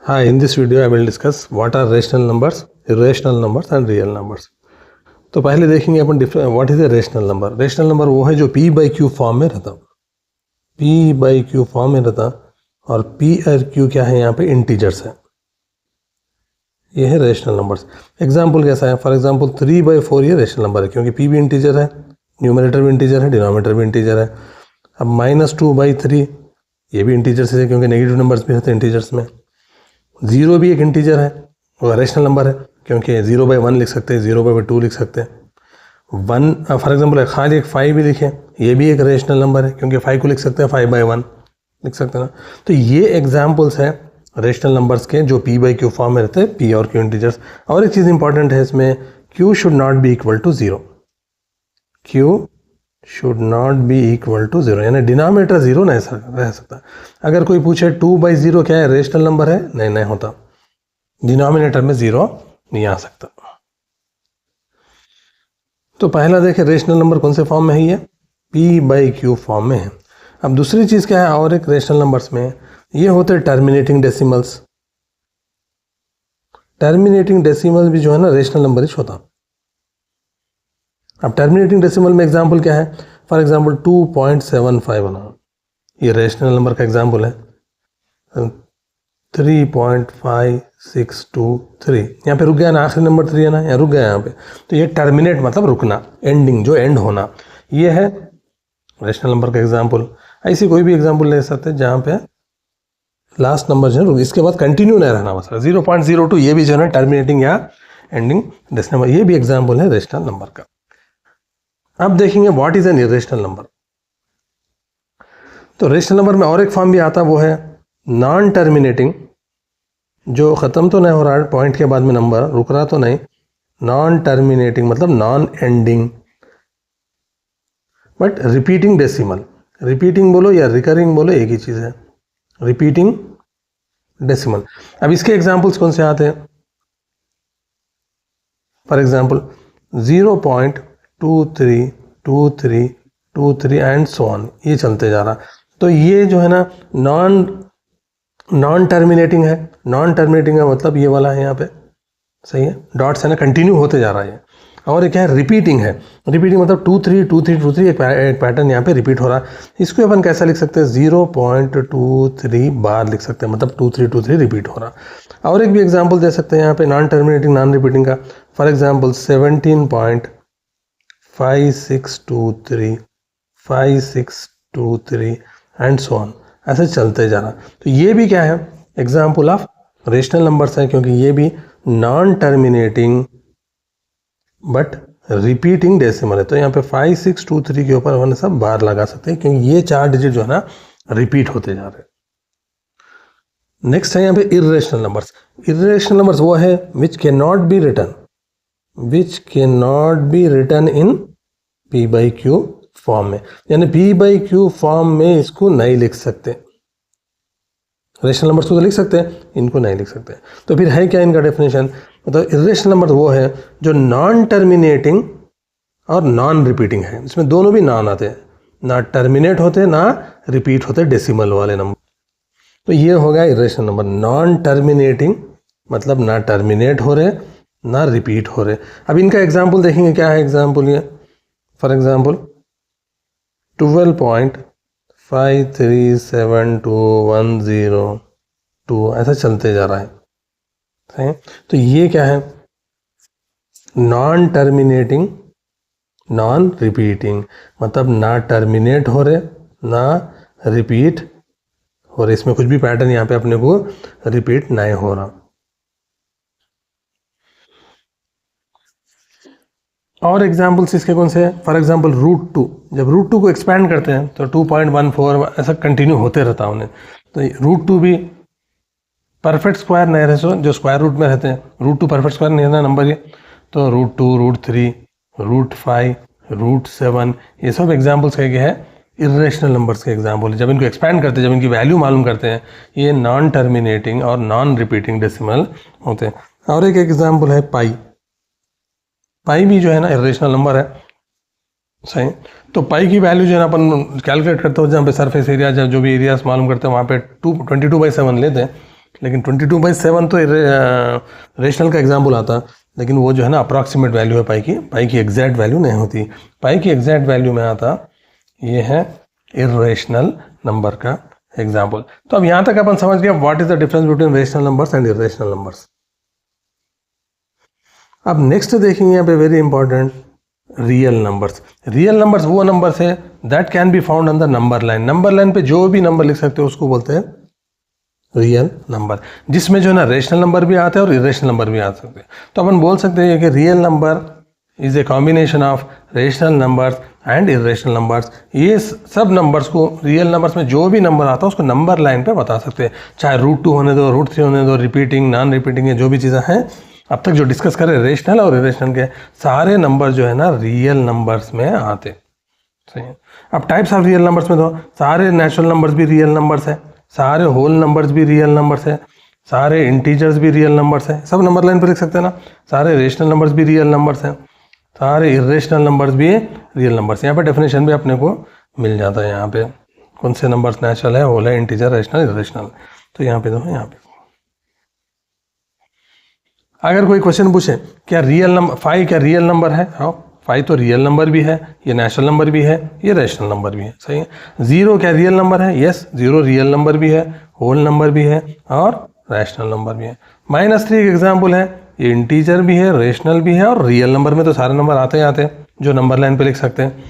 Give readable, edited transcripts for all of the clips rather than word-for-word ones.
Hi, in this video I will discuss what are rational numbers, irrational numbers and real numbers. तो पहले देखेंगे अपन what is a rational number. Rational number वो है जो p by Q form में रहता, p बाई क्यू फॉर्म में रहता और p और q क्या है यहाँ पे इंटीजर्स है। ये है रेशनल नंबर्स। एग्जाम्पल कैसा है? फॉर एग्जाम्पल 3/4 ये रेशनल नंबर है क्योंकि p भी इंटीजर है, न्यूमरेटर भी इंटीजर है, डिनोमिनेटर भी इंटीजर है। अब -2/3 ये भी इंटीजर्स है क्योंकि नेगेटिव नंबर्स भी रहते हैं इंटीजर्स में। 0 भी एक इंटीजर है और रेशनल नंबर है क्योंकि 0/1 लिख सकते हैं, 0/2 लिख सकते हैं। 1 फॉर एग्जाम्पल खाली एक 5 भी लिखें, ये भी एक रेशनल नंबर है क्योंकि 5 को लिख सकते हैं 5/1 लिख सकते हैं ना। तो ये एग्जाम्पल्स हैं रेशनल नंबर्स के जो p बाई क्यू फॉर्म में रहते हैं, p और q इंटीजर्स। और एक चीज़ इंपॉर्टेंट है इसमें, q should not be equal to 0, q should not be equal to 0, यानी डिनोमिनेटर 0 नहीं रह सकता। अगर कोई पूछे 2/0 क्या है, रेशनल नंबर है? नहीं होता, डिनोमिनेटर में 0 नहीं आ सकता। तो पहला देखें रेशनल नंबर कौन से फॉर्म में है, ये p बाई क्यू फॉर्म में है। अब दूसरी चीज़ क्या है और एक रेशनल नंबर्स में, ये होते हैं टर्मिनेटिंग डेसिमल्स। टर्मिनेटिंग डेसिमल भी जो है ना रेशनल नंबर ही होता। अब टर्मिनेटिंग डेसिमल में एग्जाम्पल क्या है? फॉर एग्जाम्पल 2.75 ना, ये रेशनल नंबर का एग्जाम्पल है। 3.5623 यहाँ पे रुक गया ना, आखिरी नंबर 3 है ना, यहाँ रुक गया यहाँ पे। तो ये टर्मिनेट मतलब रुकना, एंडिंग, जो एंड होना, ये है रेशनल नंबर का एग्जाम्पल। ऐसी कोई भी एग्जाम्पल ले सकते हैं जहाँ पे लास्ट नंबर जो है इसके बाद कंटिन्यू नहीं रहना। मतलब 0.02 ये भी जो है ना टर्मिनेटिंग या एंडिंग रेशनल नंबर, ये भी एग्जाम्पल है रेशनल नंबर का। अब देखेंगे what is an irrational number. तो रेशनल नंबर में और एक फॉर्म भी आता, वो है नॉन टर्मिनेटिंग, जो ख़त्म तो नहीं हो रहा है पॉइंट के बाद में नंबर, रुक रहा तो नहीं। नॉन टर्मिनेटिंग मतलब non ending but repeating decimal. Repeating बोलो या रिकरिंग बोलो, एक ही चीज़ है, रिपीटिंग डेसिमल। अब इसके एग्जाम्पल्स कौन से आते हैं? For example 0.232323 and so on, ये चलते जा रहा। तो ये जो है ना नॉन टर्मिनेटिंग है। नॉन टर्मिनेटिंग का मतलब ये वाला है यहाँ पे, सही है, डॉट्स है ना, कंटिन्यू होते जा रहा है। और क्या है? रिपीटिंग है। रिपीटिंग मतलब 232323 एक पैटर्न यहाँ पे रिपीट हो रहा है। इसको अपन कैसा लिख सकते हैं? 0.23 बार लिख सकते हैं, मतलब 2323 रिपीट हो रहा। और एक भी एग्जाम्पल दे सकते हैं यहाँ पे नॉन टर्मिनेटिंग नॉन रिपीटिंग का। For example 17.5623 and so on, ऐसे चलते जाना। तो ये भी क्या है? एग्जाम्पल ऑफ रेशनल नंबर्स है क्योंकि ये भी non terminating but repeating decimal है। तो यहाँ पे 5623 के ऊपर अपन सब बार लगा सकते हैं क्योंकि ये 4 डिजिट जो है ना रिपीट होते जा रहे हैं। नेक्स्ट है यहाँ पे इर्रेशनल नंबर्स। इर्रेशनल नंबर्स वो है which can not be written in p by Q form में, यानी p बाई क्यू फॉर्म में इसको नहीं लिख सकते। रेशनल नंबर्स को तो लिख सकते हैं, इनको नहीं लिख सकते। तो फिर है क्या इनका डेफिनेशन? मतलब इर्रेशनल नंबर वो है जो नॉन टर्मिनेटिंग और नॉन रिपीटिंग है। इसमें दोनों भी नॉन आते हैं, ना टर्मिनेट होते ना रिपीट होते डेसिमल वाले नंबर। तो ये हो गया इर्रेशनल नंबर। नॉन टर्मिनेटिंग मतलब ना टर्मिनेट हो रहे ना रिपीट हो रहे। अब इनका एग्जाम्पल देखेंगे, क्या है एग्जाम्पल ये? फॉर एग्जाम्पल 12.537210 ऐसा चलते जा रहा है, सही। तो ये क्या है? नॉन टर्मिनेटिंग नॉन रिपीटिंग, मतलब ना टर्मिनेट हो रहे ना रिपीट हो रहे। इसमें कुछ भी पैटर्न यहाँ पे अपने को रिपीट नहीं हो रहा। और एग्जाम्पल्स इसके कौन से हैं? फॉर एग्जाम्पल √2, जब √2 को एक्सपैंड करते हैं तो 2.14 ऐसा कंटिन्यू होते रहता है उन्हें। तो √2 भी परफेक्ट स्क्वायर नहीं रहे, सो जो स्क्वायर रूट में रहते हैं। √2 परफेक्ट स्क्वायर नहीं रहना नंबर ये। तो √2, √3, √5, √7 ये सब एग्जाम्पल्स क्या है? इर्रेशनल नंबर्स के एग्जाम्पल। जब इनको एक्सपैंड करते हैं, जब इनकी वैल्यू मालूम करते हैं, ये नॉन टर्मिनेटिंग और नॉन रिपीटिंग डेसिमल होते हैं। और एक एग्जाम्पल है पाई। पाई भी जो है ना इरेशनल नंबर है, सही। तो पाई की वैल्यू जो है ना अपन कैलकुलेट करते हो, जहाँ पे सरफेस एरिया जो भी एरियाज मालूम करते हैं वहाँ पे 22/7 लेते हैं। लेकिन 22/7 तो रेशनल का एग्जाम्पल आता, लेकिन वो जो है ना अप्रॉक्सीमेट वैल्यू है पाई की एग्जैक्ट वैल्यू नहीं होती। पाई की एग्जैक्ट वैल्यू में आता ये है इर्रेशनल नंबर का एग्जाम्पल। तो अब यहाँ तक अपन समझ गया what is the difference between rational numbers and irrational numbers. अब नेक्स्ट देखेंगे यहाँ पे very important, real numbers. Real numbers वो नंबर्स है that can be found on the number line. Number line पे जो भी नंबर लिख सकते हो उसको बोलते हैं रियल नंबर, जिसमें जो है ना रेशनल नंबर भी आते हैं और इरेशनल नंबर भी आ सकते हैं। तो अपन बोल सकते हैं कि real number is a combination of rational numbers and irrational numbers. ये सब नंबर्स को, रियल नंबर्स में जो भी नंबर आता है उसको नंबर लाइन पे बता सकते हैं, चाहे √2 होने दो, √3 होने दो, रिपीटिंग, नॉन रिपीटिंग, ये जो भी चीज़ें हैं अब तक जो डिस्कस करें रेशनल और इरेशनल के, सारे नंबर जो है ना रियल नंबर्स में आते। सही है। अब टाइप्स ऑफ रियल नंबर्स में तो सारे नेचुरल नंबर्स भी रियल नंबर्स है, सारे होल नंबर्स भी रियल नंबर्स है, सारे इंटीजर्स भी रियल नंबर्स है, सब नंबर लाइन पर लिख सकते हैं ना। सारे रेशनल नंबर्स भी रियल नंबर्स हैं, सारे इरेशनल नंबर्स भी रियल नंबर्स। यहाँ पे डेफिनेशन भी अपने को मिल जाता है, यहाँ पे कौन से नंबर्स नेचुरल है, होल है, इंटीजर, रेशनल, इरेशनल। तो यहाँ पे तो यहाँ पे अगर कोई क्वेश्चन पूछे क्या रियल नंबर 5 क्या रियल नंबर है, हाँ 5 तो रियल नंबर भी है, ये नेचुरल नंबर भी है, ये रेशनल नंबर भी है। सही है। 0 क्या रियल नंबर है, यस 0 रियल नंबर भी है, होल नंबर भी है और रैशनल नंबर भी है। -3 एक एग्जाम्पल है, ये इंटीजर भी है, रेशनल भी है और रियल नंबर में तो सारे नंबर आते ही आते हैं जो नंबर लाइन पे लिख सकते हैं।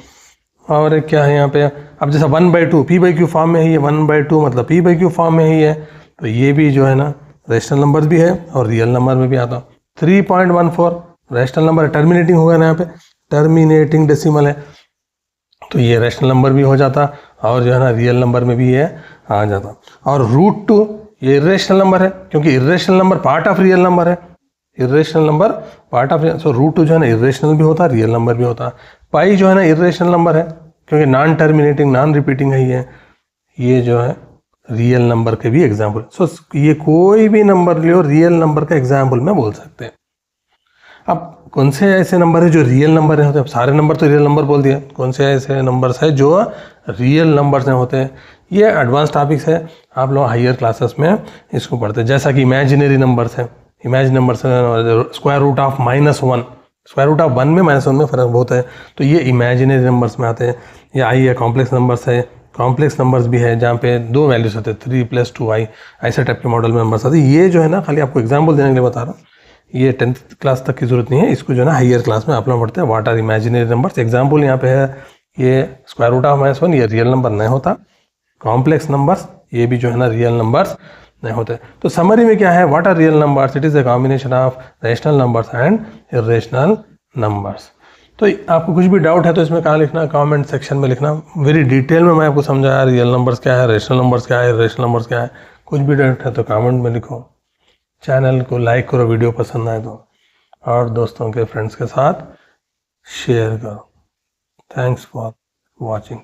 और एक क्या है यहाँ पे, अब जैसा 1/2 p/q फॉर्म में है, ये 1/2 मतलब p/q फॉर्म में ही है, तो ये भी जो है ना रेशनल नंबर भी है और रियल नंबर में भी आता। 3.14 रेशनल नंबर है, टर्मिनेटिंग होगा ना यहाँ पे, टर्मिनेटिंग डेसिमल है, तो ये रेशनल नंबर भी हो जाता और जो है ना रियल नंबर में भी ये आ जाता। और √2 ये इरेशनल नंबर है, क्योंकि irrational number part of real number है, इरेशनल नंबर पार्ट ऑफ, सो √2 जो है ना इरेशनल भी होता, रियल नंबर भी होता। पाई जो है ना इरेशनल नंबर है, क्योंकि नॉन टर्मिनेटिंग, नॉन रिपीटिंग है ये जो है रियल नंबर के भी एग्जाम्पल। सो ये कोई भी नंबर लियो रियल नंबर का एग्जाम्पल में बोल सकते हैं। अब कौन से ऐसे नंबर है जो रियल नंबर है होते हैं, अब सारे नंबर तो रियल नंबर बोल दिए, कौन से ऐसे नंबर्स है जो रियल नंबर्स में होते हैं, ये एडवांस टॉपिक्स है, आप लोग हायर क्लासेस में इसको पढ़ते हैं। जैसा कि इमेजिनरी नंबर्स है, imaginary numbers square root of -1, square root of 1 में -1 में फ़र्क बहुत है, तो ये इमेजिनरी नंबर्स में आते हैं। या आई है कॉम्प्लेक्स नंबर्स है, कॉम्प्लेक्स नंबर्स भी है जहाँ पे 2 वैल्यूज होते हैं, 3 + 2i, ऐसे टाइप के मॉडल में नंबर्स आते हैं। ये जो है ना खाली आपको एग्जाम्पल देने के लिए बता रहा हूँ, ये 10th क्लास तक की जरूरत नहीं है, इसको जो है ना हायर क्लास में आप लोग पढ़ते हैं what are imaginary numbers. Example यहाँ पे है ये स्क्वायर रूट ऑफ -1, ये रियल नंबर नहीं होता। कॉम्प्लेक्स नंबर्स ये भी जो है ना रियल नंबर्स नहीं होते। तो समरी में क्या है, what are real numbers, it is a combination of rational numbers and irrational numbers. तो आपको कुछ भी डाउट है तो इसमें कहाँ लिखना, कमेंट सेक्शन में लिखना। वेरी डिटेल में मैं आपको समझाया रियल नंबर्स क्या है, रेशनल नंबर्स क्या है, इरेशनल नंबर्स क्या है। कुछ भी डाउट है तो कमेंट में लिखो। चैनल को लाइक करो, वीडियो पसंद आए तो, और दोस्तों के फ्रेंड्स के साथ शेयर करो। Thanks for watching.